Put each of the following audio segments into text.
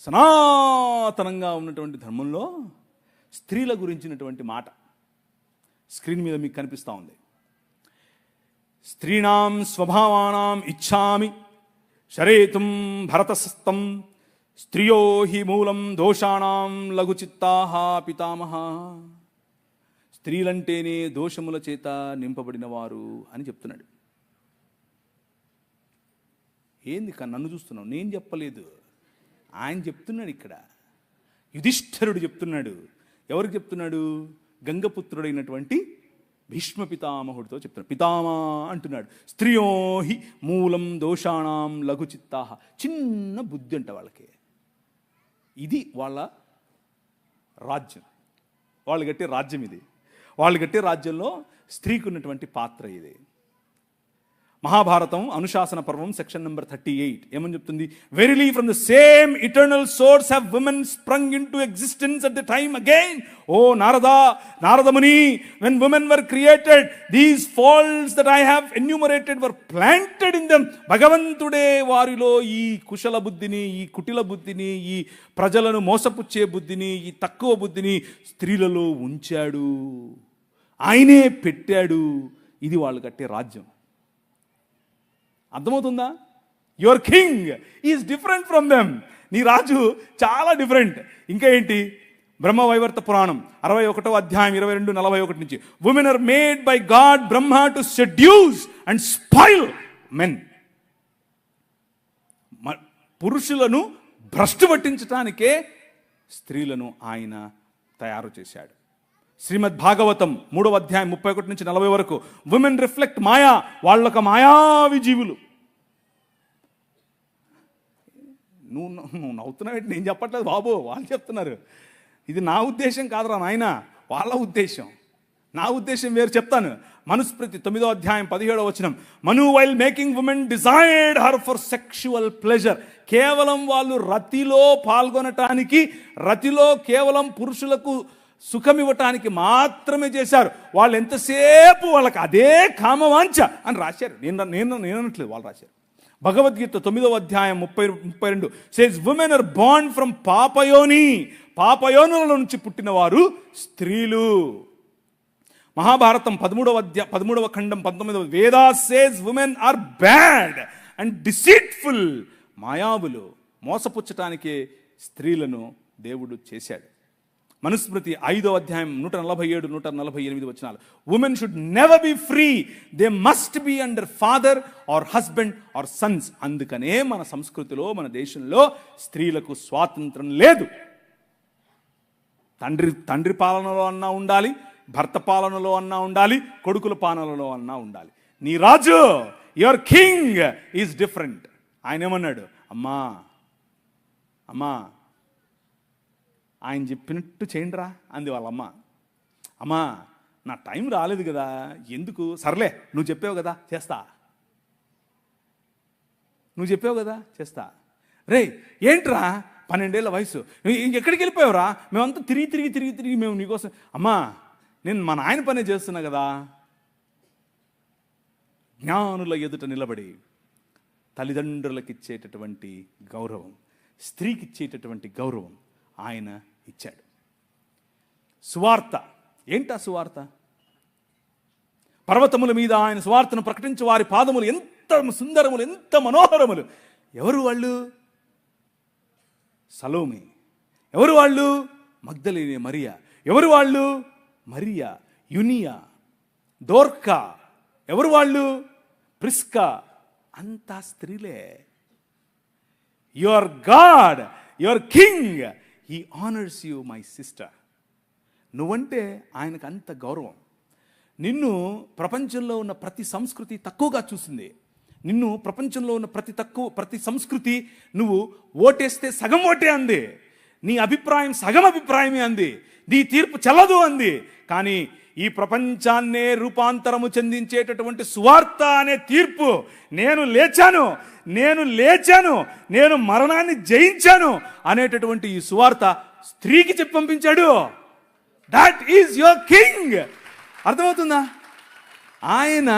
సనాతనంగా ఉన్నటువంటి ధర్మంలో స్త్రీల గురించినటువంటి మాట స్క్రీన్ మీద మీకు కనిపిస్తూ ఉంది. స్త్రీణాం స్వభావానాం ఇచ్ఛామి శరేతుం భరతసస్తం స్త్రియో హి మూలం దోషాణం లఘుచిత్తాః పితామహ. స్త్రీలంటేనే దోషముల చేత నింపబడిన వారు అని చెప్తున్నాడు. ఏంది నన్ను చూస్తున్నావు? నేను చెప్పలేదు, ఆయన చెప్తున్నాడు. ఇక్కడ యుధిష్ఠిరుడు చెప్తున్నాడు. ఎవరికి చెప్తున్నాడు? గంగపుత్రుడైనటువంటి భీష్మ పితామహుడితో చెప్తున్నాడు. పితామా అంటున్నాడు. స్త్రియో హి మూలం దోషాణం లఘుచిత్తాః. చిన్న బుద్ధి అంట వాళ్ళకి. ఇది వాళ్ళ రాజ్యం, వాళ్ళు కట్టే రాజ్యం ఇది. వాళ్ళు కట్టే రాజ్యంలో స్త్రీకి ఉన్నటువంటి పాత్ర ఇది. మహాభారతం అనుశాసన పర్వం సెక్షన్ నెంబర్ 38 ఏమని చెప్తుంది? Verily from the same eternal source have women sprung in to existence at the time again. O Naradamuni, when women were created these faults that I have enumerated were planted in them. భగవంతుడే వారిలో ఈ కుశల బుద్ధిని, ఈ కుటిల బుద్ధిని, ఈ ప్రజలను మోసపుచ్చే బుద్ధిని, ఈ తక్కువ బుద్ధిని స్త్రీలలో ఉంచాడు, ఆయనే పెట్టాడు. ఇది వాళ్ళు కట్టే రాజ్యం. అర్థమవుతుందా? Your king is different from them. నీ రాజు చాలా డిఫరెంట్. ఇంకా ఏంటి? బ్రహ్మవైవర్త పురాణం 61వ అధ్యాయం 22-41 నుంచి, women are made by God Brahma to seduce and spoil men. పురుషులను భ్రష్టు పట్టించటానికే స్త్రీలను ఆయన తయారు చేశాడు. శ్రీమద్ భాగవతం 3వ అధ్యాయం 31 నుంచి 40 వరకు, ఉమెన్ రిఫ్లెక్ట్ మాయా. వాళ్ళొక మాయావి జీవులు. నువ్వు నవ్వుతున్నావు, నేను చెప్పట్లేదు బాబు, వాళ్ళు చెప్తున్నారు. ఇది నా ఉద్దేశం కాదురా నాయన, వాళ్ళ ఉద్దేశం. నా ఉద్దేశం వేరు. చెప్తాను. మనుస్మృతి 9వ అధ్యాయం 17వ వచనం, Manu while making women desired her for sexual pleasure. కేవలం వాళ్ళు రతిలో పాల్గొనటానికి, రతిలో కేవలం పురుషులకు సుఖం ఇవ్వటానికి మాత్రమే చేశారు. వాళ్ళు ఎంతసేపు వాళ్ళకి అదే కామవాంఛ అని రాశారు. నేను అనట్లేదు, వాళ్ళు రాశారు. భగవద్గీత 9వ అధ్యాయం 30-32 says women are born from పాపయోని. పాపయోనుల నుంచి పుట్టిన వారు స్త్రీలు. మహాభారతం 13వ ఖండం 19వ, Veda says women are bad and deceitful. మాయావులు, మోసపుచ్చటానికే స్త్రీలను దేవుడు చేశాడు. మనుస్మృతి 5వ అధ్యాయం 147-148 వచనాలు, women should never be free, they must be under father or husband or sons. అందుకనే మన సంస్కృతిలో, మన దేశంలో స్త్రీలకు స్వాతంత్రం లేదు. తండ్రి పాలనలో అన్నా ఉండాలి, భర్త పాలనలో అన్నా ఉండాలి, కొడుకుల పాలనలో అన్నా ఉండాలి. నీ రాజు, యువర్ కింగ్ ఈజ్ డిఫరెంట్. ఆయన ఏమన్నాడు? అమ్మా అమ్మా ఆయన చెప్పినట్టు చేయండిరా అంది వాళ్ళమ్మ. అమ్మా నా టైం రాలేదు కదా, ఎందుకు, సర్లే నువ్వు చెప్పావు కదా చేస్తా, నువ్వు చెప్పావు కదా చేస్తా. రే ఏంట్రా 12 ఏళ్ల వయసు, ఎక్కడికి వెళ్ళిపోయావురా? మేమంతా తిరిగి మేము నీకోసం. అమ్మా నేను మా నాయన పనే చేస్తున్నా కదా. జ్ఞానుల ఎదుట నిలబడి తల్లిదండ్రులకు ఇచ్చేటటువంటి గౌరవం, స్త్రీకి ఇచ్చేటటువంటి గౌరవం ఆయన ఇచ్చాడు. సువార్త ఏంటా? సువార్త పర్వతముల మీద ఆయన సువార్తను ప్రకటించే వారి పాదములు ఎంత సుందరములు, ఎంత మనోహరములు. ఎవరు వాళ్ళు? సలోమి. ఎవరు వాళ్ళు? మగ్దలేనే మరియా. ఎవరు వాళ్ళు? మరియా, యునియా, దోర్కా. ఎవరు వాళ్ళు? ప్రిస్కా. అంతా స్త్రీలే. Your God, your king, he honours you my sister. నువ్వంటే ఆయనకు అంత గౌరవం. నిన్ను ప్రపంచంలో ఉన్న ప్రతి సంస్కృతి తక్కువగా చూసింది. నిన్ను ప్రపంచంలో ఉన్న ప్రతి సంస్కృతి నువ్వు ఓటేస్తే సగం ఓటే అంది, నీ అభిప్రాయం సగం అభిప్రాయమే అంది, నీ తీర్పు చెల్లదు అంది. కానీ ఈ ప్రపంచాన్నే రూపాంతరము చెందించేటటువంటి సువార్త అనే తీర్పు, నేను లేచాను, నేను మరణాన్ని జయించాను అనేటటువంటి ఈ సువార్త స్త్రీకి చెప్పి పంపించాడు. That is your king. అర్థమవుతుందా? ఆయన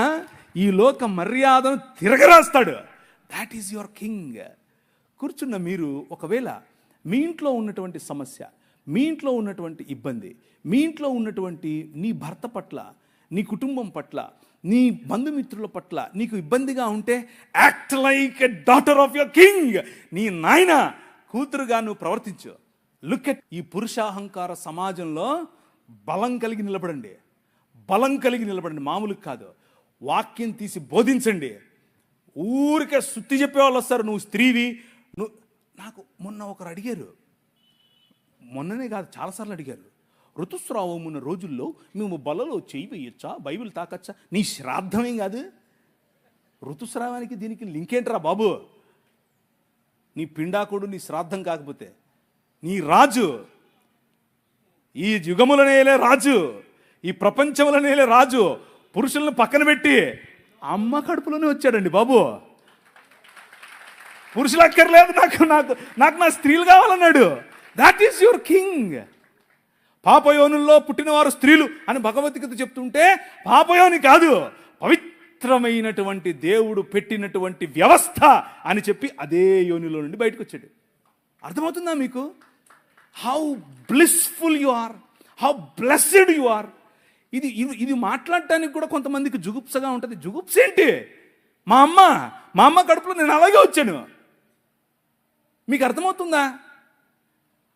ఈ లోక మర్యాదను తిరగరాస్తాడు. That is your king. కూర్చున్న మీరు ఒకవేళ మీ ఇంట్లో ఉన్నటువంటి సమస్య, మీ ఇంట్లో ఉన్నటువంటి ఇబ్బంది, మీ ఇంట్లో ఉన్నటువంటి నీ భర్త పట్ల, నీ కుటుంబం పట్ల, నీ బంధుమిత్రుల పట్ల నీకు ఇబ్బందిగా ఉంటే act like a daughter of your king. నీ నాయన కూతురుగా నువ్వు ప్రవర్తించు. లుక్ ఎట్ ఈ పురుషాహంకార సమాజంలో బలం కలిగి నిలబడండి, బలం కలిగి నిలబడండి, మామూలు కాదు. వాక్యం తీసి బోధించండి. ఊరికే సుత్తి చెప్పేవాళ్ళు వస్తారు, నువ్వు స్త్రీవి. నాకు మొన్న ఒకరు అడిగారు, మొన్ననే కాదు చాలాసార్లు అడిగారు, ఋతుస్రావం ఉన్న రోజుల్లో మేము బలలో చేయి వేయొచ్చా, బైబిల్ తాకచ్చా? నీ శ్రాద్ధమేం కాదు, ఋతుస్రావానికి దీనికి లింక్ ఏంట్రా బాబు? నీ పిండాకుడు నీ శ్రాద్ధం కాకపోతే, నీ రాజు, ఈ యుగములనేలే రాజు, ఈ ప్రపంచములనేలే రాజు పురుషులను పక్కన పెట్టి అమ్మ కడుపులోనే వచ్చాడండి బాబు. పురుషులు అక్కర్లేదు, నాకు నాకు నాకు నా స్త్రీలు కావాలన్నాడు. That is your king. పాపయోనుల్లో పుట్టినవారు స్త్రీలు అని భగవద్గీత చెప్తుంటే పాపయోని కాదు, పవిత్రమైనటువంటి దేవుడు పెట్టినటువంటి వ్యవస్థ అని చెప్పి అదే యోనిలో నుండి బయటకు వచ్చాడు. అర్థమవుతుందా మీకు? How blissful you are, how blessed you are. ఇది ఇది మాట్లాడటానికి కూడా కొంతమందికి జుగుప్సగా ఉంటుంది. జుగుప్స ఏంటి? మా అమ్మ కడుపులో నేను అలాగే వచ్చాను. మీకు అర్థమవుతుందా?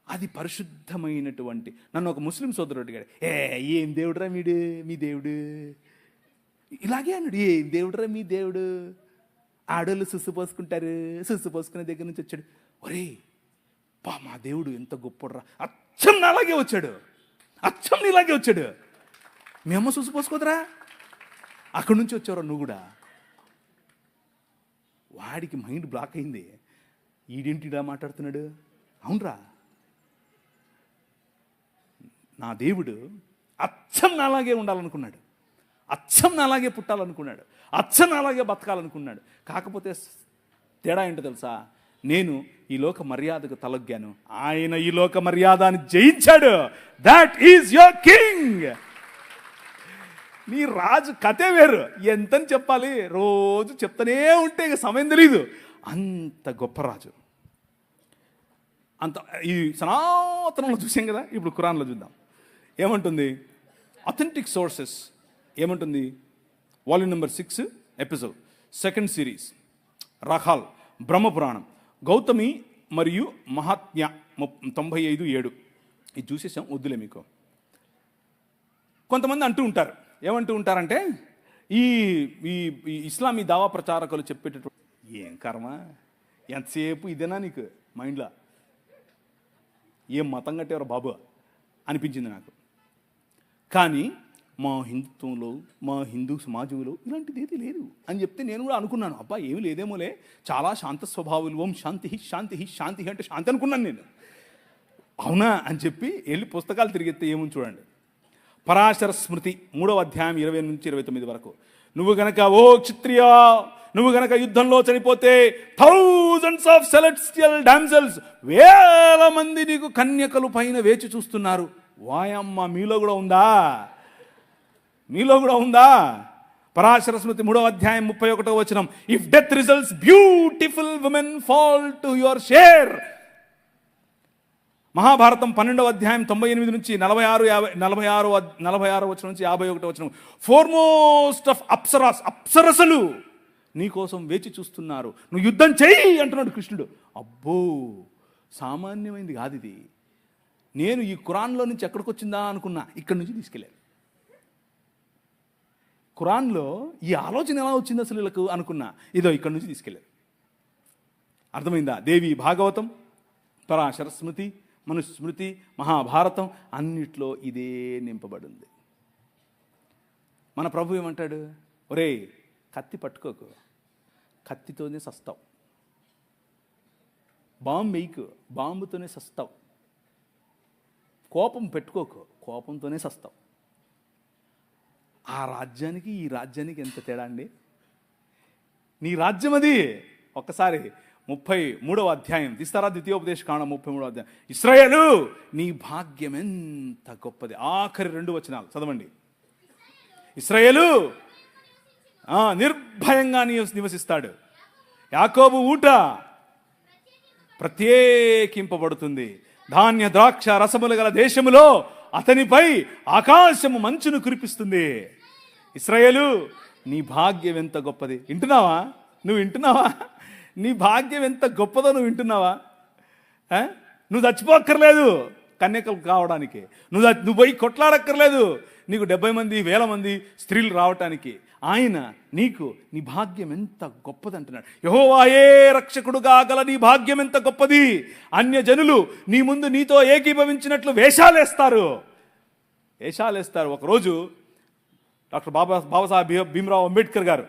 అది పరిశుద్ధమైనటువంటి. నన్ను ఒక ముస్లిం సోదరుడు అడిగాడు, ఏం దేవుడురా మీ దేవుడు? ఇలాగే అన్నాడు, ఏం దేవుడురా మీ దేవుడు? ఆడోళ్ళు సుస్సు పోసుకుంటారు, సుస్సు పోసుకునే దగ్గర నుంచి వచ్చాడు. ఒరే మా దేవుడు ఎంత గొప్పడురా, అచ్చం అలాగే వచ్చాడు, అచ్చం ఇలాగే వచ్చాడు. మీ అమ్మ సుస్సు పోసుకోదరా, అక్కడి నుంచి వచ్చావురా నువ్వు కూడా. వాడికి మైండ్ బ్లాక్ అయింది. ఈడేంటిడా మాట్లాడుతున్నాడు? అవునరా, నా దేవుడు అచ్చం నాలాగే ఉండాలనుకున్నాడు, అచ్చం నాలాగే పుట్టాలనుకున్నాడు, అచ్చం నాలాగే బతకాలనుకున్నాడు. కాకపోతే తేడా ఏంటో తెలుసా? నేను ఈ లోక మర్యాదకు తలొగ్గాను, ఆయన ఈ లోక మర్యాదని జయించాడు. That is your king. నీ రాజు కథే వేరు. ఎంతని చెప్పాలి? రోజు చెప్తానే ఉంటే ఇక సమయం తెలీదు. అంత గొప్ప రాజు. అంత ఈ సనాతనంలో చూసాం కదా, ఇప్పుడు ఖురాన్లో చూద్దాం. ఏమంటుంది? అథెంటిక్ సోర్సెస్ ఏమంటుంది? Volume number 6 episode 2nd series, రహాల్, బ్రహ్మపురాణం, గౌతమి మరియు మహాత్మ్య 95:7. ఇది చూసేసాం, వద్దులే మీకు. కొంతమంది అంటూ ఉంటారు, ఏమంటూ ఉంటారంటే ఈ ఈ ఇస్లామీ దావా ప్రచారకులు చెప్పేటటువంటి ఏం కర్మ, ఎంతసేపు ఇదేనా నీకు మైండ్లో? ఏం మతం కట్టేవారు బాబు అనిపించింది నాకు. కానీ మా హిందుత్వంలో, మా హిందూ సమాజంలో ఇలాంటిది ఏది లేదు అని చెప్తే నేను కూడా అనుకున్నాను, అబ్బా ఏమి లేదేమోలే, చాలా శాంత స్వభావులు, ఓం శాంతి శాంతి శాంతి అంటే శాంతి అనుకున్నాను నేను. అవునా అని చెప్పి వెళ్ళి పుస్తకాలు తిరిగితే ఏముంది చూడండి. పరాశర స్మృతి 3వ అధ్యాయం 20 నుంచి 29 వరకు. నువ్వు గనక ఓ క్షత్రియ, నువ్వు గనక యుద్ధంలో చనిపోతే థౌజండ్స్ ఆఫ్ సెలెస్టియల్ డామ్సెల్స్, వేల మంది నీకు కన్యకలు పైన వేచి చూస్తున్నారు. వాయమ్మ, మీలో కూడా ఉందా? మీలో కూడా ఉందా? పరాశర స్మృతి 3వ అధ్యాయం 31వ వచనం. If death results, beautiful women fall to your share. Mahabharatam 12వ అధ్యాయం 98 నుంచి 46 వచనం నుంచి 51 వచనం. ఫోర్మోస్ట్ ఆఫ్ అప్సరాస్, అప్సరసలు నీ కోసం వేచి చూస్తున్నారు, నువ్వు యుద్ధం చెయ్యి అంటున్నాడు కృష్ణుడు. అబ్బో, సామాన్యమైంది కాదు ఇది. నేను ఈ ఖురాన్లో నుంచి ఎక్కడికి వచ్చిందా అనుకున్నా, ఇక్కడి నుంచి తీసుకెళ్ళాను. ఖురాన్లో ఈ ఆలోచన ఎలా వచ్చింది అసలు వీళ్ళకు అనుకున్నా, ఇదో ఇక్కడి నుంచి తీసుకెళ్ళారు. అర్థమైందా? దేవి భాగవతం, పరాశర స్మృతి, మనుస్మృతి, మహాభారతం అన్నిట్లో ఇదే నింపబడింది. మన ప్రభు ఏమంటాడు? ఒరే కత్తి పట్టుకోకు, కత్తితోనే సస్తావు. బాంబు వేయకు, బాంబుతోనే సస్తావు. కోపం పెట్టుకోకు, కోపంతోనే సస్తావు. ఆ రాజ్యానికి ఈ రాజ్యానికి ఎంత తేడా అండి? నీ రాజ్యం అది. ఒక్కసారి 33వ అధ్యాయం తీస్తారా? ద్వితీయోపదేశకాండం 33వ అధ్యాయం. ఇశ్రాయేలు నీ భాగ్యం ఎంత గొప్పది. ఆఖరి 2 వచనాలు చదవండి. ఇశ్రాయేలు నిర్భయంగా నివసిస్తాడు. యాకోబు ఊట ప్రత్యేకింపబడుతుంది. ధాన్య ద్రాక్ష రసములు గల దేశములో అతనిపై ఆకాశము మంచును కురిపిస్తుంది. ఇశ్రాయేలు, నీ భాగ్యం ఎంత గొప్పది. వింటున్నావా? నువ్వు వింటున్నావా? నీ భాగ్యం ఎంత గొప్పదో నువ్వు వింటున్నావా? నువ్వు చచ్చిపోక్కర్లేదు కన్యకలు కావడానికి. నువ్వు పోయి కొట్లాడక్కర్లేదు నీకు 70 మంది 1000 మంది స్త్రీలు రావటానికి. ఆయన నీకు నీ భాగ్యం ఎంత గొప్పది అంటున్నాడు. యెహోవాయే రక్షకుడుగా గల నీ భాగ్యం ఎంత గొప్పది. అన్యజనులు నీ ముందు నీతో ఏకీభవించినట్లు వేషాలేస్తారు. ఒకరోజు డాక్టర్ బాబాసాహెబ్ భీమ్రావ్ అంబేద్కర్ గారు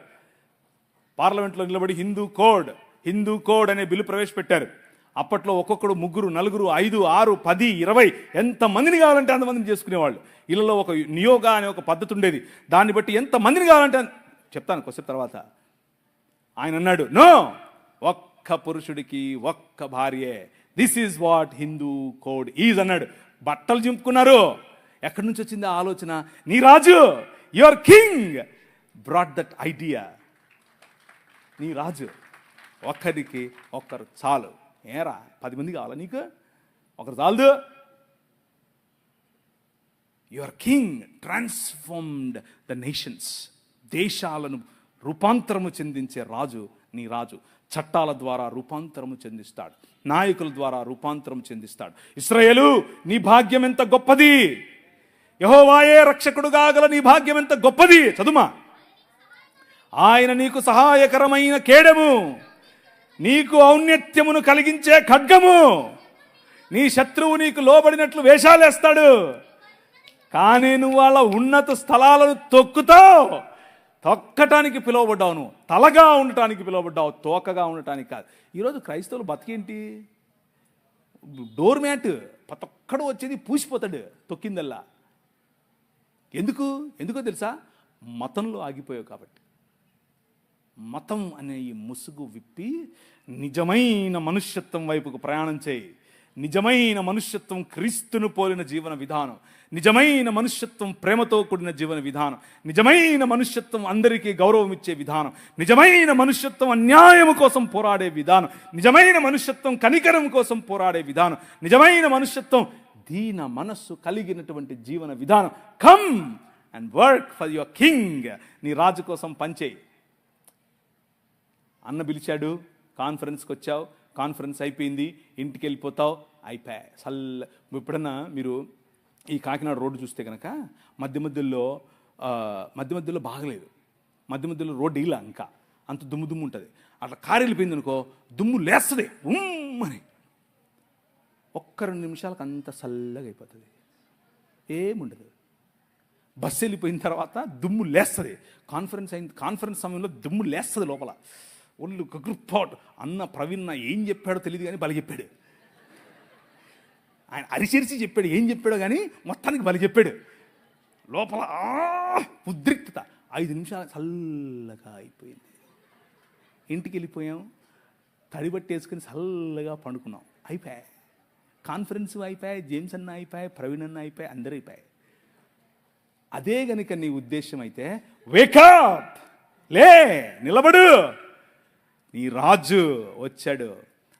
పార్లమెంట్లో నిలబడి హిందూ కోడ్ అనే బిల్లు ప్రవేశపెట్టారు. అప్పట్లో ఒక్కొక్కడు 3 4 5 6 10 20 ఎంతమందిని కావాలంటే అంతమందిని చేసుకునేవాళ్ళు. ఇళ్ళలో ఒక నియోగా అనే ఒక పద్ధతి ఉండేది. దాన్ని బట్టి ఎంతమందిని కావాలంటే చెప్తాను కొద్దిసేపు తర్వాత. ఆయన అన్నాడు, నో, ఒక్క పురుషుడికి ఒక్క భార్యే. This is what Hindu code is అన్నాడు. బట్టలు చింపుకున్నారు. ఎక్కడి నుంచి వచ్చింది ఆ ఆలోచన? నీ రాజు, your king brought that idea. నీ రాజు, ఒక్కరికి ఒక్కరు చాలు. ఏరా 10 మంది కావాలా నీకు? ఒకరు చాలదు. Your king transformed the nations. దేశాలను రూపాంతరము చెందించే రాజు నీ రాజు. చట్టాల ద్వారా రూపాంతరము చెందిస్తాడు, నాయకుల ద్వారా రూపాంతరం చెందిస్తాడు. ఇశ్రాయేలు, నీ భాగ్యం ఎంత గొప్పది. యెహోవాయే రక్షకుడుగా గల నీ భాగ్యం ఎంత గొప్పది. చదుమా. ఆయన నీకు సహాయకరమైన కేడము, నీకు ఔన్నత్యమును కలిగించే ఖడ్గము. నీ శత్రువు నీకు లోబడినట్లు వేషాలేస్తాడు, కానీ నువ్వు వాళ్ళ ఉన్నత స్థలాలను తొక్కుతావు. తొక్కటానికి పిలువబడ్డావు. నువ్వు తలగా ఉండటానికి పిలువబడ్డావు, తోకగా ఉండటానికి కాదు. ఈరోజు క్రైస్తవులు బతికేంటి? Door mat. ప్రతి ఒక్కడు వచ్చేది పూసిపోతాడు తొక్కిందల్లా. ఎందుకో తెలుసా? మతంలో ఆగిపోయావు కాబట్టి. మతం అనే ఈ ముసుగు విప్పి నిజమైన మనుష్యత్వం వైపుకు ప్రయాణం చేయి. నిజమైన మనుష్యత్వం క్రీస్తును పోలిన జీవన విధానం, నిజమైన మనుష్యత్వం ప్రేమతో కూడిన జీవన విధానం, నిజమైన మనుష్యత్వం అందరికీ గౌరవం ఇచ్చే విధానం, నిజమైన మనుష్యత్వం అన్యాయము కోసం పోరాడే విధానం, నిజమైన మనుష్యత్వం కనికరం కోసం పోరాడే విధానం, నిజమైన మనుష్యత్వం దీన మనస్సు కలిగినటువంటి జీవన విధానం. Come and work for your king. నీ రాజు కోసం పనిచేయి. అన్న పిలిచాడు, కాన్ఫరెన్స్కి వచ్చావు, కాన్ఫరెన్స్ అయిపోయింది, ఇంటికి వెళ్ళిపోతావు, అయిపోయా సల్ల. ఎప్పుడన్నా మీరు ఈ కాకినాడ రోడ్డు చూస్తే కనుక మధ్య మధ్యలో బాగలేదు, మధ్య మధ్యలో రోడ్డు ఇలా ఇంకా అంత దుమ్ము ఉంటుంది. అట్లా కారు వెళ్ళిపోయింది అనుకో, దుమ్ము లేస్తుంది అని. ఒక్క 2 నిమిషాలకు అంత చల్లగా అయిపోతుంది, ఏముండదు. బస్సు వెళ్ళిపోయిన తర్వాత దుమ్ము లేస్తుంది. కాన్ఫరెన్స్ సమయంలో దుమ్ము లేస్తుంది లోపల. ఒళ్ళు గగ్రుపాటు. అన్న ప్రవీణ్ ఏం చెప్పాడో తెలియదు కానీ బలి చెప్పాడు. ఆయన అరిచిరిచి చెప్పాడు, ఏం చెప్పాడో కానీ మొత్తానికి బలి చెప్పాడు. లోపల ఉద్రిక్తత. 5 నిమిషాలు చల్లగా అయిపోయింది. ఇంటికి వెళ్ళిపోయాం, తడిబట్టేసుకుని చల్లగా పండుకున్నాం, అయిపోయాయి. కాన్ఫరెన్స్ అయిపోయాయి, జేమ్స్ అన్న అయిపోయాయి, ప్రవీణ్ అన్న అయిపోయాయి, అందరూ అయిపోయాయి. అదే గనుక నీ ఉద్దేశం అయితే వేకప్, లే, నిలబడు. నీ రాజు వచ్చాడు.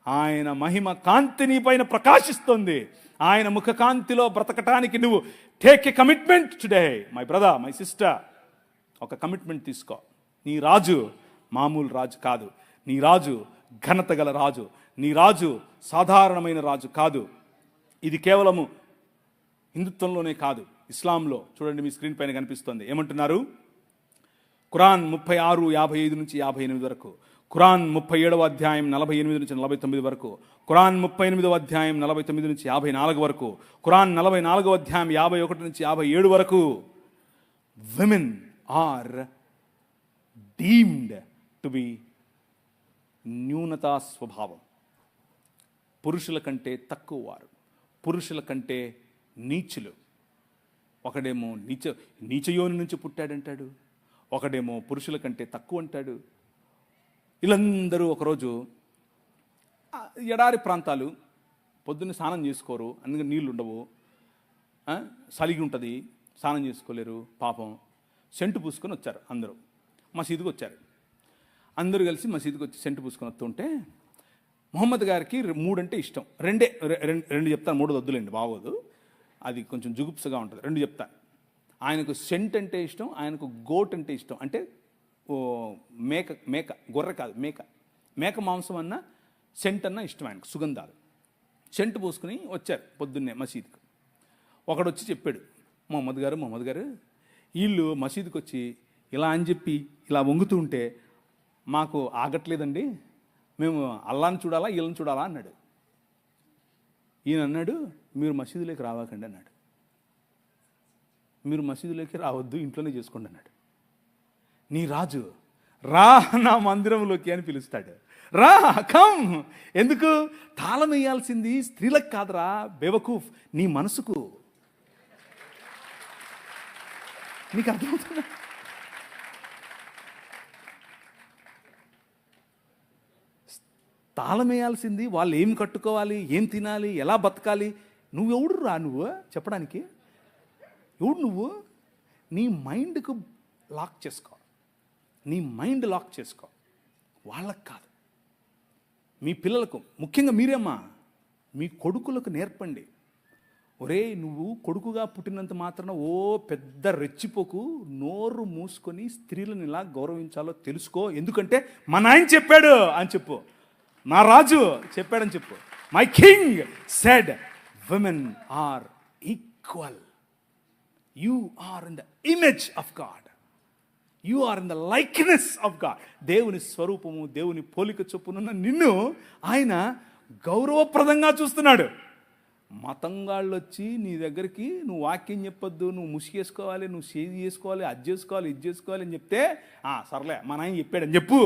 ఆయన మహిమ కాంతి నీ పైన ప్రకాశిస్తుంది. ఆయన ముఖ కాంతిలో బ్రతకటానికి నువ్వు take a commitment today. My brother, my sister, ఒక కమిట్మెంట్ తీసుకో. నీ రాజు మామూలు రాజు కాదు. నీ రాజు ఘనత గల రాజు. నీ రాజు సాధారణమైన రాజు కాదు. ఇది కేవలము హిందుత్వంలోనే కాదు, ఇస్లాంలో చూడండి, మీ స్క్రీన్ పైన కనిపిస్తుంది. ఏమంటున్నారు? ఖురాన్ 36:55 నుంచి 58 వరకు, ఖురాన్ 37వ అధ్యాయం 48 నుంచి 49 వరకు, ఖురాన్ 38వ అధ్యాయం 49 నుంచి 54 వరకు, ఖురాన్ 44వ అధ్యాయం 51 నుంచి 57 వరకు. Women are deemed to be న్యూనతా స్వభావం. పురుషుల కంటే తక్కువ వారు, పురుషుల కంటే నీచులు. ఒకడేమో నీచయోని నుంచి పుట్టాడంటాడు, ఒకడేమో పురుషుల కంటే తక్కువ అంటాడు. వీళ్ళందరూ ఒకరోజు ఎడారి ప్రాంతాలు, పొద్దున్న స్నానం చేసుకోరు, అందుకని నీళ్ళు ఉండవు, సలిగి ఉంటుంది, స్నానం చేసుకోలేరు. పాపం సెంటు పూసుకొని వచ్చారు. అందరూ మసీదుకి వచ్చారు. అందరూ కలిసి మసీదుకి వచ్చి సెంటు పూసుకొని వస్తుంటే మొహమ్మద్ గారికి 3 అంటే ఇష్టం. రెండు చెప్తాను, 3 వద్దులేండి బాగోదు, అది కొంచెం జుగుప్సగా ఉంటుంది. 2 చెప్తాను. ఆయనకు సెంట్ అంటే ఇష్టం, ఆయనకు గోట్ అంటే ఇష్టం. అంటే మేక గొర్రె కాదు, మేక మాంసం అన్న సెంట్ అన్న ఇష్టం ఆయనకు, సుగంధాలు. సెంట్ పూసుకుని వచ్చారు పొద్దున్నే మసీదుకు. ఒకడు వచ్చి చెప్పాడు, మొహమ్మద్ గారు వీళ్ళు మసీదుకి వచ్చి ఇలా అని చెప్పి ఇలా వంగుతూ ఉంటే మాకు ఆగట్లేదండి, మేము అల్లాని చూడాలా వీళ్ళని చూడాలా అన్నాడు. ఈయన అన్నాడు, మీరు మసీదులోకి రావాకండి అన్నాడు. మీరు మసీదులోకి రావద్దు, ఇంట్లోనే చేసుకోండి అన్నాడు. నీ రాజు రా నా మందిరంలోకి అని పిలుస్తాడు. రా, కమ్. ఎందుకు? తాళం వేయాల్సింది స్త్రీలకు కాదురా బేవకూఫ్, నీ మనసుకు. నీకు అర్థమవుతుందా? తాళం వేయాల్సింది వాళ్ళు ఏం కట్టుకోవాలి, ఏం తినాలి, ఎలా బతకాలి. నువ్వెవడు రా నువ్వు చెప్పడానికి? ఎవడు నువ్వు? నీ మైండ్కు లాక్ చేసుకో, నీ మైండ్ లాక్ చేసుకో. వాళ్ళకు కాదు, మీ పిల్లలకు, ముఖ్యంగా మీరేమ్మా మీ కొడుకులకు నేర్పండి. ఒరే, నువ్వు కొడుకుగా పుట్టినంత మాత్రాన పెద్ద రెచ్చిపోకు, నోరు మూసుకొని స్త్రీలను ఇలా గౌరవించాలో తెలుసుకో. ఎందుకంటే మా నాయన చెప్పాడు అని చెప్పు, నా రాజు చెప్పాడని చెప్పు. My king said women are equal. You are in the image of God, you are in the likeness of God. దేవుని స్వరూపము, దేవుని పోలిక చొప్పునున్న నిన్ను ఆయన గౌరవప్రదంగా చూస్తున్నాడు. మతంగాళ్ళు వచ్చి నీ దగ్గరికి నువ్వు వాక్యం చెప్పొద్దు, నువ్వు ముసిగేసుకోవాలి, నువ్వు చేది చేసుకోవాలి, అది చేసుకోవాలి, ఇది చేసుకోవాలి అని చెప్తే సర్లే మా నాయన చెప్పాడని చెప్పు.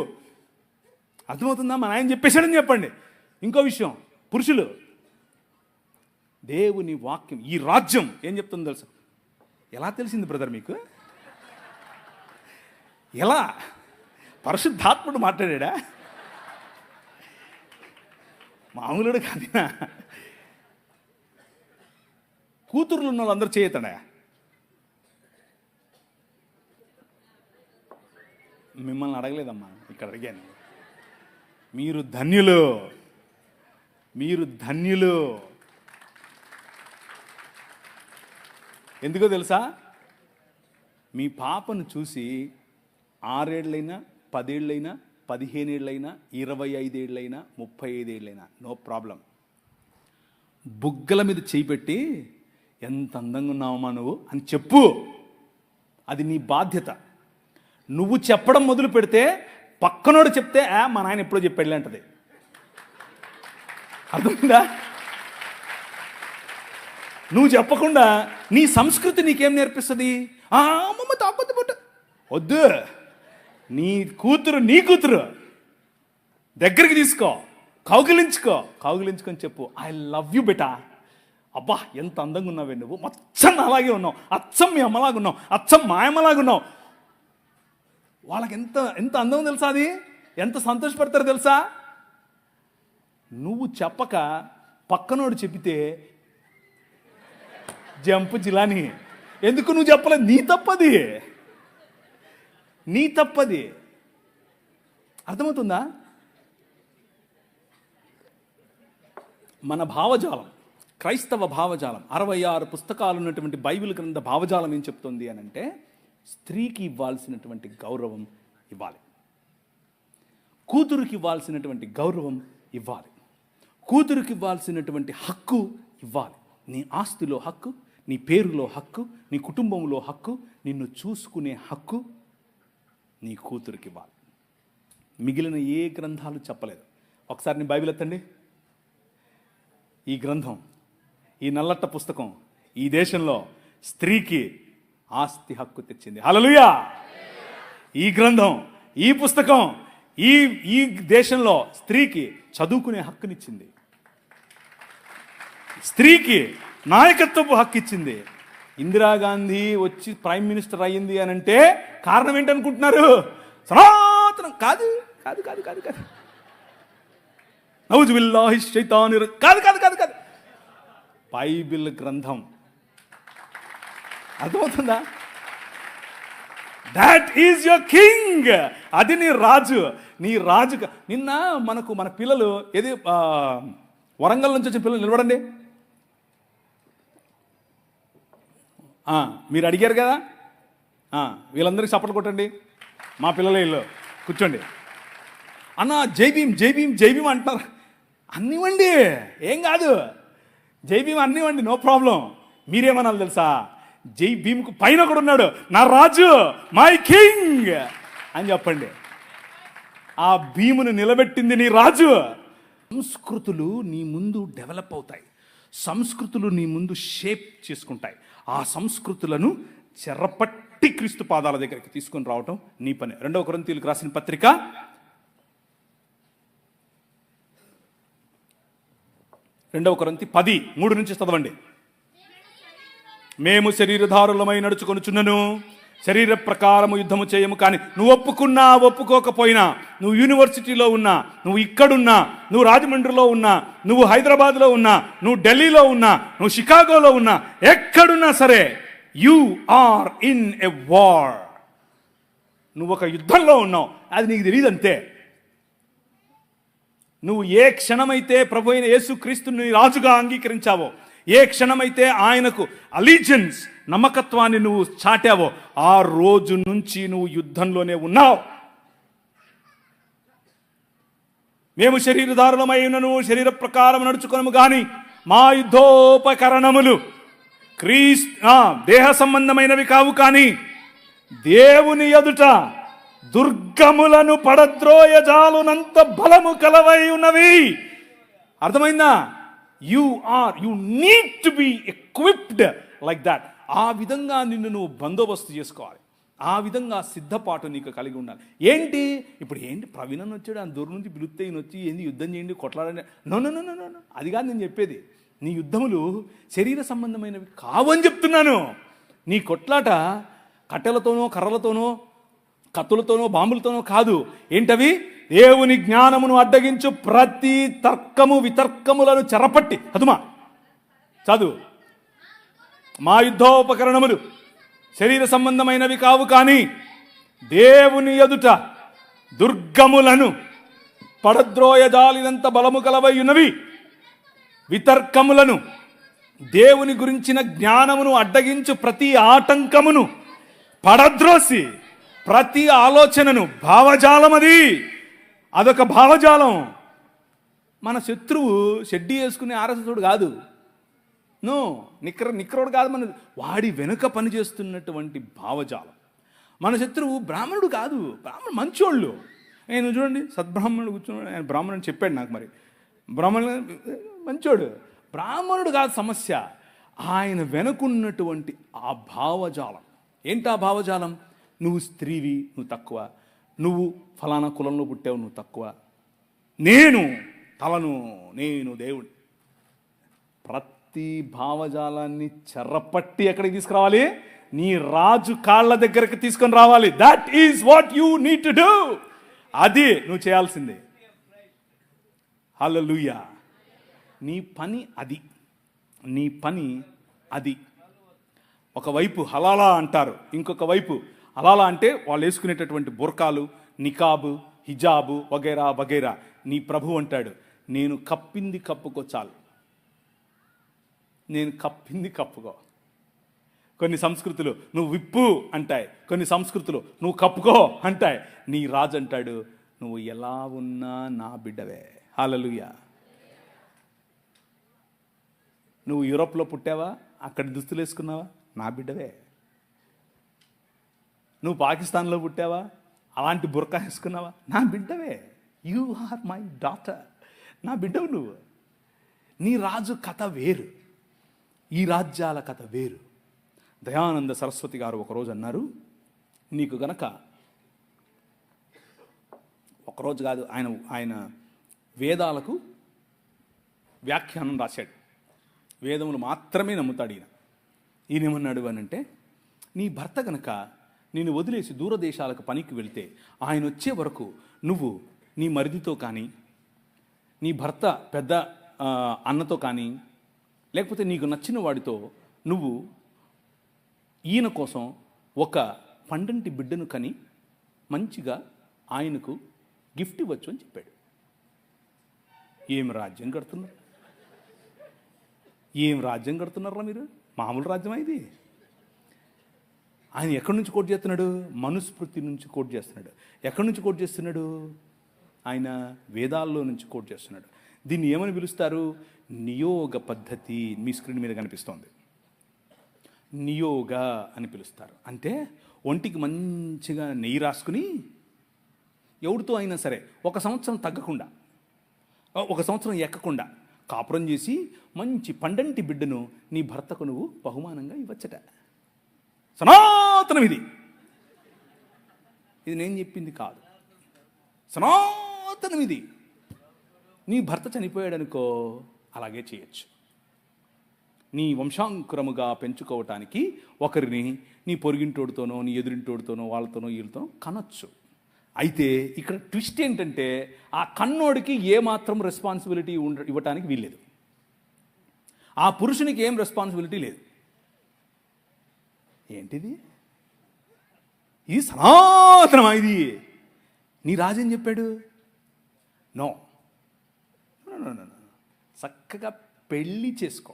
అర్థమవుతుందా? మా నాయన చెప్పేశాడని చెప్పండి. ఇంకో విషయం, పురుషులు, దేవుని వాక్యం, ఈ రాజ్యం ఏం చెప్తుందో తెలుసు. ఎలా తెలిసింది బ్రదర్ మీకు? ఎలా? పరిశుద్ధాత్ముడు మాట్లాడా? మామూలుడు కాదా? కూతుర్లు ఉన్న వాళ్ళందరూ చేయతాడా? మిమ్మల్ని అడగలేదమ్మా, ఇక్కడ అడిగాను. మీరు ధన్యులు, మీరు ధన్యులు. ఎందుకో తెలుసా? మీ పాపను చూసి 6 ఏళ్ళైనా 10 ఏళ్ళైనా 15 ఏళ్ళైనా 25 ఏళ్ళైనా 35 ఏళ్ళైనా నో ప్రాబ్లం, బుగ్గల మీద చేయి పెట్టి ఎంత అందంగా ఉన్నావమ్మా నువ్వు అని చెప్పు. అది నీ బాధ్యత. నువ్వు చెప్పడం మొదలు పెడితే పక్కనోడు చెప్తే మా నాయన ఎప్పుడో చెప్పాడులే అంటది. అర్థమైందా? నువ్వు చెప్పకుండా నీ సంస్కృతి నీకేం నేర్పిస్తుంది? అమ్మమ్మ తాకొద్దు పట్టు వద్దు. నీ కూతురు దగ్గరికి తీసుకో, కౌగిలించుకొని చెప్పు, ఐ లవ్ యూ బెటా. అబ్బా ఎంత అందంగా ఉన్నావే నువ్వు, అచ్చం అలాగే ఉన్నావు, అచ్చం మీ అమ్మలాగా ఉన్నావు, అచ్చం మా అమ్మలాగా ఉన్నావు. వాళ్ళకి ఎంత అందం తెలుసా? అది ఎంత సంతోషపడతారో తెలుసా? నువ్వు చెప్పక పక్కనోడు చెప్పితే జంపు జిలాని. ఎందుకు నువ్వు చెప్పలేదు? నీ తప్పది. అర్థమవుతుందా? మన భావజాలం, క్రైస్తవ భావజాలం, 66 పుస్తకాలు ఉన్నటువంటి బైబిల్ గ్రంథ భావజాలం ఏం చెప్తుంది అని అంటే, స్త్రీకి ఇవ్వాల్సినటువంటి గౌరవం ఇవ్వాలి, కూతురికి ఇవ్వాల్సినటువంటి గౌరవం ఇవ్వాలి, కూతురికి ఇవ్వాల్సినటువంటి హక్కు ఇవ్వాలి. నీ ఆస్తిలో హక్కు, నీ పేరులో హక్కు, నీ కుటుంబంలో హక్కు, నిన్ను చూసుకునే హక్కు నీ కూతురికి ఇవ్వాలి. మిగిలిన ఏ గ్రంథాలు చెప్పలేదు. ఒకసారి నీ బైబిల్ ఎత్తండి. ఈ గ్రంథం, ఈ నల్లట్ట పుస్తకం ఈ దేశంలో స్త్రీకి ఆస్తి హక్కు తెచ్చింది. హల్లెలూయా! ఈ గ్రంథం, ఈ పుస్తకం ఈ దేశంలో స్త్రీకి చదువుకునే హక్కునిచ్చింది, స్త్రీకి నాయకత్వపు హక్కు ఇచ్చింది. ఇందిరాగాంధీ వచ్చి ప్రైమ్ మినిస్టర్ అయ్యింది అని అంటే కారణం ఏంటనుకుంటున్నారు? సనాతనం కాదు కాదు కాదు కాదు కాదు నౌజు బిల్లాహి శైతాని కాదు కాదు కాదు కాదు బైబిల్ గ్రంథం. అర్థమవుతుందా? That is your king. అది నీ రాజు. నీ రాజుగా. నిన్న మన పిల్లలు ఏది వరంగల్ నుంచి వచ్చిన పిల్లలు నిలబడండి. మీరు అడిగారు కదా, వీళ్ళందరికీ చప్పట్లు కొట్టండి. మా పిల్లలే ఇల్లు కూర్చోండి. అన్న జై భీమ్ జై భీమ్ జై భీమ్ అంటున్నారు. అన్నివ్వండి, ఏం కాదు, జై భీమ్ అన్నివ్వండి, నో ప్రాబ్లం. మీరేమనాలి తెలుసా? జై భీమ్కు పైన కూడా ఉన్నాడు నా రాజు, మై కింగ్ అని చెప్పండి. ఆ భీమును నిలబెట్టింది నీ రాజు. సంస్కృతులు నీ ముందు డెవలప్ అవుతాయి, సంస్కృతులు నీ ముందు షేప్ చేసుకుంటాయి. ఆ సంస్కృతులను చెరపట్టి క్రీస్తు పాదాల దగ్గరికి తీసుకొని రావటం నీ పని. 2 కొరింథీయులకు రాసిన పత్రిక 2 కొరింథీ 10:3 నుంచి చదవండి. మేము శరీరధారులమై నడుచుకొనుచున్నను, శరీర ప్రకారము యుద్ధము చేయము. కానీ నువ్వు ఒప్పుకున్నా ఒప్పుకోకపోయినా, నువ్వు యూనివర్సిటీలో ఉన్నా, నువ్వు ఇక్కడున్నా, నువ్వు రాజమండ్రిలో ఉన్నా, నువ్వు హైదరాబాద్లో ఉన్నా, నువ్వు ఢిల్లీలో ఉన్నా, నువ్వు షికాగోలో ఉన్నా, ఎక్కడున్నా సరే, you are in a war. నువ్వు ఒక యుద్ధంలో ఉన్నావు, అది నీకు తెలియదు అంతే. నువ్వు ఏ క్షణమైతే ప్రభు అయిన యేసుక్రీస్తుని రాజుగా అంగీకరించావో, ఏ క్షణమైతే ఆయనకు అలీజియన్స్ నమ్మకత్వాన్ని నువ్వు చాటావో, ఆ రోజు నుంచి నువ్వు యుద్ధంలోనే ఉన్నావు. మేము శరీరధారులమైనను శరీర ప్రకారం నడుచుకొనము గాని మా యుద్ధోపకరణములు దేహ సంబంధమైనవి కావు, కానీ దేవుని ఎదుట దుర్గములను పడద్రోయజాలునంత బలము కలవై ఉన్నవి. అర్థమైందా? You need to be equipped like that. ఆ విధంగా నిన్ను నువ్వు బందోబస్తు చేసుకోవాలి, ఆ విధంగా సిద్ధపాటు నీకు కలిగి ఉండాలి. ఏంటి ఇప్పుడు ప్రవీణ్ అని వచ్చాడు, ఆ దూరం నుంచి పిలుస్తే ఈయన వచ్చి ఏంది యుద్ధం చేయండి కొట్లాడండి, no no no no no, అది కాదు నేను చెప్పేది. నీ యుద్ధములు శరీర సంబంధమైనవి కావని చెప్తున్నాను. నీ కొట్లాట కట్టెలతోనో కర్రలతోనో కత్తులతోనో బాంబులతోనో కాదు. ఏంటవి? దేవుని జ్ఞానమును అడ్డగించు ప్రతి తర్కము వితర్కములను చెరపట్టి, అదుమా చదువు. మా యుద్ధోపకరణములు శరీర సంబంధమైనవి కావు, కానీ దేవుని ఎదుట దుర్గములను పడద్రోయజాలినంత బలము కలవై ఉన్నవి. వితర్కములను, దేవుని గురించిన జ్ఞానమును అడ్డగించు ప్రతి ఆటంకమును పడద్రోసి, ప్రతి ఆలోచనను, భావజాలం అదొక భావజాలం. మన శత్రువు షెడ్డీ వేసుకునే ఆర్ఎస్ఎస్డు కాదు, నో నిక్కరోడు కాదు, మన వాడి వెనుక పనిచేస్తున్నటువంటి భావజాలం. మన శత్రువు బ్రాహ్మణుడు కాదు, బ్రాహ్మణుడు మంచోళ్ళు. నేను చూడండి, సద్బ్రాహ్మణుడు కూర్చున్నాడు, ఆయన బ్రాహ్మణుడు చెప్పాడు నాకు. మరి బ్రాహ్మణుడు మంచోడు, బ్రాహ్మణుడు కాదు సమస్య, ఆయన వెనుకున్నటువంటి ఆ భావజాలం. ఏంటి ఆ భావజాలం? నువ్వు స్త్రీవి, నువ్వు తక్కువ, నువ్వు ఫలానా కులంలో పుట్టావు, నువ్వు తక్కువ, నేను తలను, నేను దేవుడు. ప్రతి భావజాలాన్ని చెరపట్టి ఎక్కడికి తీసుకురావాలి? నీ రాజు కాళ్ళ దగ్గరికి తీసుకొని రావాలి. That is what you need to do. అది నువ్వు చేయాల్సిందే. హల్లెలూయా. నీ పని అది, నీ పని అది. ఒకవైపు హలాలా అంటారు, ఇంకొక వైపు హలాలా అంటే వాళ్ళు వేసుకునేటటువంటి బుర్కాలు, నికాబు, హిజాబు వగైరా వగైరా. నీ ప్రభు అంటాడు, నేను కప్పింది కప్పుకో చాలు, నేను కప్పింది కప్పుకో. కొన్ని సంస్కృతులు నువ్వు విప్పు అంటాయి, కొన్ని సంస్కృతులు నువ్వు కప్పుకో అంటాయి. నీ రాజు అంటాడు, నువ్వు ఎలా ఉన్నా నా బిడ్డవే. హల్లెలూయా. నువ్వు యూరోప్లో పుట్టావా, అక్కడ దుస్తులు వేసుకున్నావా, నా బిడ్డవే. నువ్వు పాకిస్తాన్లో పుట్టావా, అలాంటి బుర్కా వేసుకున్నావా, నా బిడ్డవే. యు ఆర్ మై డాటర్, నా బిడ్డవు నువ్వు. నీ రాజు కథ వేరు, ఈ రాజ్యాల కథ వేరు. దయానంద సరస్వతి గారు ఒకరోజు అన్నారు, నీకు గనక ఒకరోజు కాదు, ఆయన వేదాలకు వ్యాఖ్యానం రాశాడు, వేదములు మాత్రమే నమ్ముతాడు ఈయన ఏమన్నాడు అని అంటే, నీ భర్త గనక నేను వదిలేసి దూరదేశాలకు పనికి వెళ్తే ఆయన వచ్చే వరకు నువ్వు నీ మరిదితో కానీ, నీ భర్త పెద్ద అన్నతో కానీ, లేకపోతే నీకు నచ్చిన వాడితో నువ్వు ఈయన కోసం ఒక పండంటి బిడ్డను కని మంచిగా ఆయనకు గిఫ్ట్ ఇవ్వచ్చు అని చెప్పాడు. ఏం రాజ్యం కడుతున్నారు, ఏం రాజ్యం కడుతున్నారా మీరు? మామూలు రాజ్యమా ఇది? ఆయన ఎక్కడి నుంచి కోట్ చేస్తున్నాడు? మనుస్మృతి నుంచి కోట్ చేస్తున్నాడు. ఎక్కడి నుంచి కోట్ చేస్తున్నాడు? ఆయన వేదాల్లో నుంచి కోట్ చేస్తున్నాడు. దీన్ని ఏమని పిలుస్తారు? నియోగ పద్ధతి. మీ స్క్రీన్ మీద కనిపిస్తోంది. నియోగ అని పిలుస్తారు. అంటే ఒంటికి మంచిగా నెయ్యి రాసుకుని ఎవరితో అయినా సరే 1 సంవత్సరం తగ్గకుండా, 1 సంవత్సరం ఎక్కకుండా కాపురం చేసి మంచి పండంటి బిడ్డను నీ భర్తకు నువ్వు బహుమానంగా ఇవ్వచ్చట. సనాతనం ఇది. ఇది నేను చెప్పింది కాదు, సనాతనం ఇది. నీ భర్త చనిపోయాడనుకో, అలాగే చేయొచ్చు. నీ వంశాంకురముగా పెంచుకోవటానికి ఒకరిని నీ పొరుగింటోడితోనో, నీ ఎదురింటోడితోనో, వాళ్ళతోనో వీళ్ళతోనో కనొచ్చు. అయితే ఇక్కడ ట్విస్ట్ ఏంటంటే, ఆ కన్నోడికి ఏమాత్రం రెస్పాన్సిబిలిటీ ఇవ్వటానికి వీల్లేదు. ఆ పురుషునికి ఏం రెస్పాన్సిబిలిటీ లేదు. ఏంటిది? ఇది సనాతనమా? ఇది నీ రాజేం చెప్పాడు? నో, చక్కగా పెళ్ళి చేసుకో.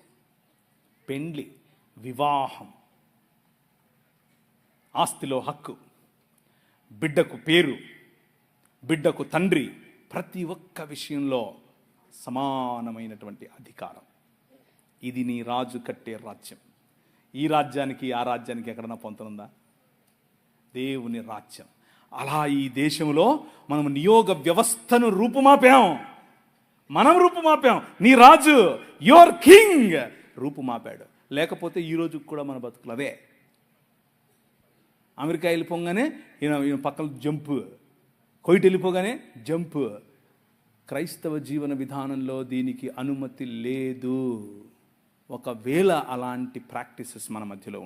పెండ్లి, వివాహం, ఆస్తిలో హక్కు, బిడ్డకు పేరు, బిడ్డకు తండ్రి, ప్రతి ఒక్క విషయంలో సమానమైనటువంటి అధికారం. ఇది నీ రాజు కట్టే రాజ్యం. ఈ రాజ్యానికి ఆ రాజ్యానికి ఎక్కడన్నా పొంతనుందా? దేవుని రాజ్యం. అలా ఈ దేశంలో మనం నియోగ వ్యవస్థను రూపుమాపాం. మనం రూపుమాపాం. నీ రాజు, యువర్ కింగ్ రూపుమాపాడు. లేకపోతే ఈ రోజు కూడా మన బతుకులు అవే. అమెరికా వెళ్ళిపోగానే ఈయన పక్కన జంపు, కొయిట్ వెళ్ళిపోగానే జంపు. క్రైస్తవ జీవన విధానంలో దీనికి అనుమతి లేదు. ఒకవేళ అలాంటి ప్రాక్టీసెస్ మన మధ్యలో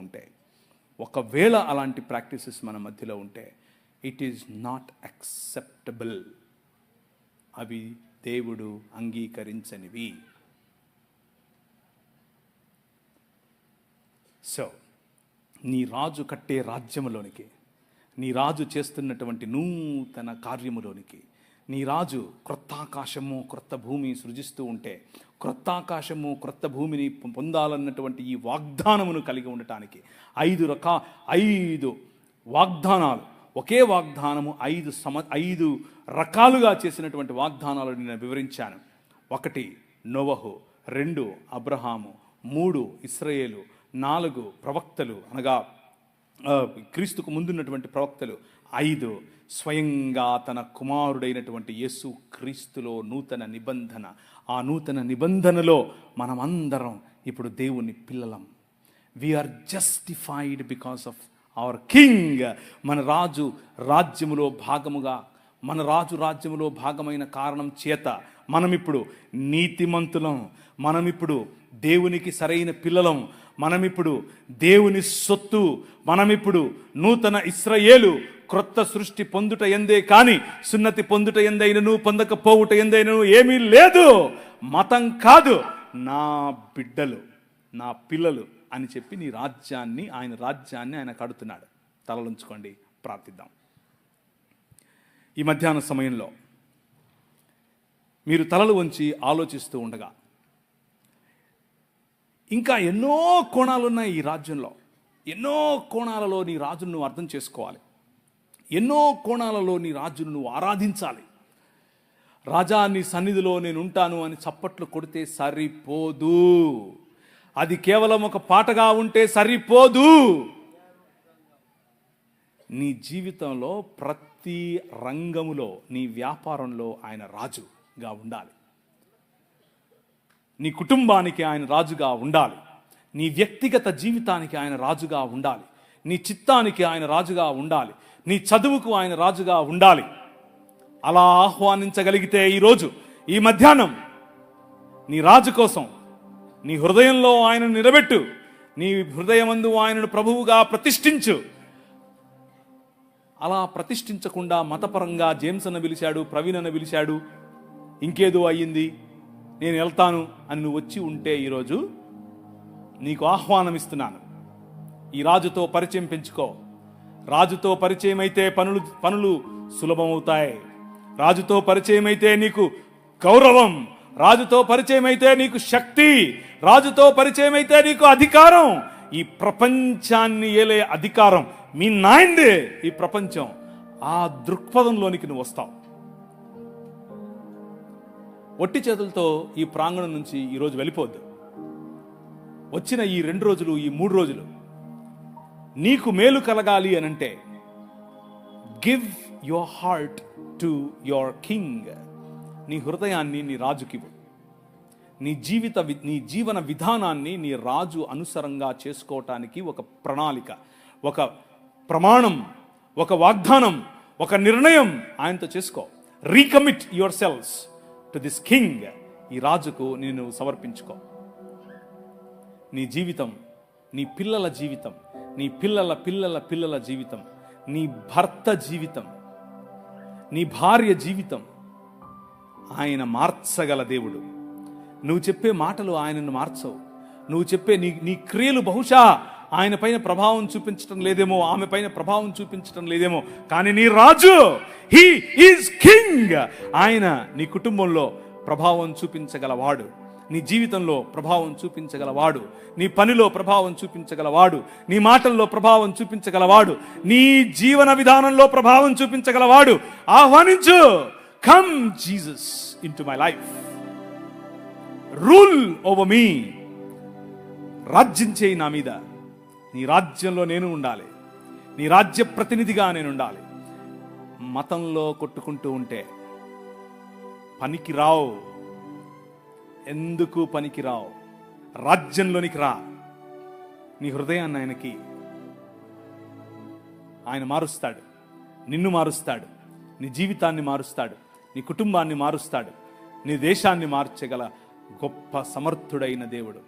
ఉంటే, ఇట్ ఈజ్ నాట్ యాక్సెప్టబుల్. అవి దేవుడు అంగీకరించనివి. సో నీ రాజు కట్టే రాజ్యములోనికి, నీ రాజు చేస్తున్నటువంటి నూతన కార్యములోనికి, నీ రాజు క్రొత్త ఆకాశము క్రొత్త భూమి సృజిస్తూ ఉంటే, క్రొత్త ఆకాశము క్రొత్త భూమిని పొందాలన్నటువంటి ఈ వాగ్దానమును కలిగి ఉండటానికి 5 వాగ్దానాలు, ఒకే వాగ్దానము 5 రకాలుగా చేసినటువంటి వాగ్దానాలు నేను వివరించాను. 1 నోవహు, 2 అబ్రహాము, 3 ఇశ్రాయేలు, 4 ప్రవక్తలు అనగా క్రీస్తుకు ముందున్నటువంటి ప్రవక్తలు, 5 స్వయంగా తన కుమారుడైనటువంటి యేసు క్రీస్తులో నూతన నిబంధన. ఆ నూతన నిబంధనలో మనమందరం ఇప్పుడు దేవుని పిల్లలం. We are justified because of our king. మన రాజు రాజ్యములో భాగమైన కారణం చేత మనమిప్పుడు నీతిమంతులం, మనమిప్పుడు దేవునికి సరైన పిల్లలం, మనమిప్పుడు దేవుని సొత్తు, మనమిప్పుడు నూతన ఇశ్రాయేలు, క్రొత్త సృష్టి పొందుట ఎందే కానీ సున్నతి పొందుట ఎందైనను పొందకపోవుట ఎందైనను ఏమీ లేదు. మతం కాదు, నా బిడ్డలు, నా పిల్లలు అని చెప్పి నీ రాజ్యాన్ని, ఆయన రాజ్యాన్ని ఆయన కడుతున్నాడు. తలలుంచుకోండి, ప్రార్థిద్దాం. ఈ మధ్యాహ్న సమయంలో మీరు తలలు వంచి ఆలోచిస్తూ ఉండగా, ఇంకా ఎన్నో కోణాలున్నాయి ఈ రాజ్యంలో. ఎన్నో కోణాలలో నీ రాజును నువ్వు అర్థం చేసుకోవాలి. ఎన్నో కోణాలలో నీ రాజును నువ్వు ఆరాధించాలి. రాజా, నీ సన్నిధిలో నేను ఉంటాను అని చప్పట్లు కొడితే సరిపోదు. అది కేవలం ఒక పాటగా ఉంటే సరిపోదు. నీ జీవితంలో ప్రతి రంగములో, నీ వ్యాపారంలో ఆయన రాజుగా ఉండాలి. నీ కుటుంబానికి ఆయన రాజుగా ఉండాలి. నీ వ్యక్తిగత జీవితానికి ఆయన రాజుగా ఉండాలి. నీ చిత్తానికి ఆయన రాజుగా ఉండాలి. నీ చదువుకు ఆయన రాజుగా ఉండాలి. అలా ఆహ్వానించగలిగితే ఈరోజు, ఈ మధ్యాహ్నం నీ రాజు కోసం నీ హృదయంలో ఆయనను నిలబెట్టు. నీ హృదయమందు ఆయనను ప్రభువుగా ప్రతిష్ఠించు. అలా ప్రతిష్ఠించకుండా మతపరంగా జేమ్స్ అన్న పిలిచాడు, ప్రవీణ్ అన్న పిలిచాడు, ఇంకేదో అయ్యింది, నేను వెళ్తాను అని నువ్వు వచ్చి ఉంటే ఈరోజు నీకు ఆహ్వానం ఇస్తున్నాను. ఈ రాజుతో పరిచయం పెంచుకో. రాజుతో పరిచయం అయితే పనులు సులభమవుతాయి. రాజుతో పరిచయం అయితే నీకు గౌరవం, రాజుతో పరిచయం అయితే నీకు శక్తి, రాజుతో పరిచయం అయితే నీకు అధికారం. ఈ ప్రపంచాన్ని ఏలే అధికారం మీ నాయందే ఈ ప్రపంచం. ఆ దృక్పథంలోనికి నువ్వు వస్తావు. ఒట్టి చేతులతో ఈ ప్రాంగణం నుంచి ఈరోజు వెళ్ళిపోద్దు. వచ్చిన ఈ 2 రోజులు, ఈ 3 రోజులు నీకు మేలు కలగాలి అనంటే give your heart to your king. నీ హృదయాన్ని నీ రాజుకివ్వు. నీ జీవన విధానాన్ని నీ రాజు అనుసరంగా చేసుకోవటానికి ఒక ప్రణాళిక, ఒక ప్రమాణం, ఒక వాగ్దానం, ఒక నిర్ణయం ఆయనతో చేసుకో. Recommit your selves to this king. ఈ రాజుకు నేను సమర్పించుకో. నీ జీవితం, నీ పిల్లల జీవితం, నీ పిల్లల పిల్లల పిల్లల జీవితం, నీ భర్త జీవితం, నీ భార్య జీవితం ఆయన మార్చగల దేవుడు. నువ్వు చెప్పే మాటలు ఆయనను మార్చవు. నువ్వు చెప్పే నీ క్రియలు బహుశా ఆయన పైన ప్రభావం చూపించడం లేదేమో, ఆమె పైన ప్రభావం చూపించడం లేదేమో, కానీ నీ రాజు, హీ ఈజ్ కింగ్. ఆయన నీ కుటుంబంలో ప్రభావం చూపించగలవాడు, నీ జీవితంలో ప్రభావం చూపించగలవాడు, నీ పనిలో ప్రభావం చూపించగలవాడు, నీ మాటల్లో ప్రభావం చూపించగలవాడు, నీ జీవన విధానంలో ప్రభావం చూపించగలవాడు. ఆహ్వానించు. Come Jesus into my life, rule over me. రాజ్యం చేయి నా మీద. నీ రాజ్యంలో నేను ఉండాలి, నీ రాజ్య ప్రతినిధిగా నేను ఉండాలి. మతంలో కొట్టుకుంటూ ఉంటే పనికి రావు. ఎందుకు పనికి రావు? రాజ్యంలోనికి రా. నీ హృదయాన్ని ఆయనకి. ఆయన మారుస్తాడు, నిన్ను మారుస్తాడు, నీ జీవితాన్ని మారుస్తాడు, నీ కుటుంబాన్ని మారుస్తాడు, నీ దేశాన్ని మార్చగల గొప్ప సమర్థుడైన దేవుడు.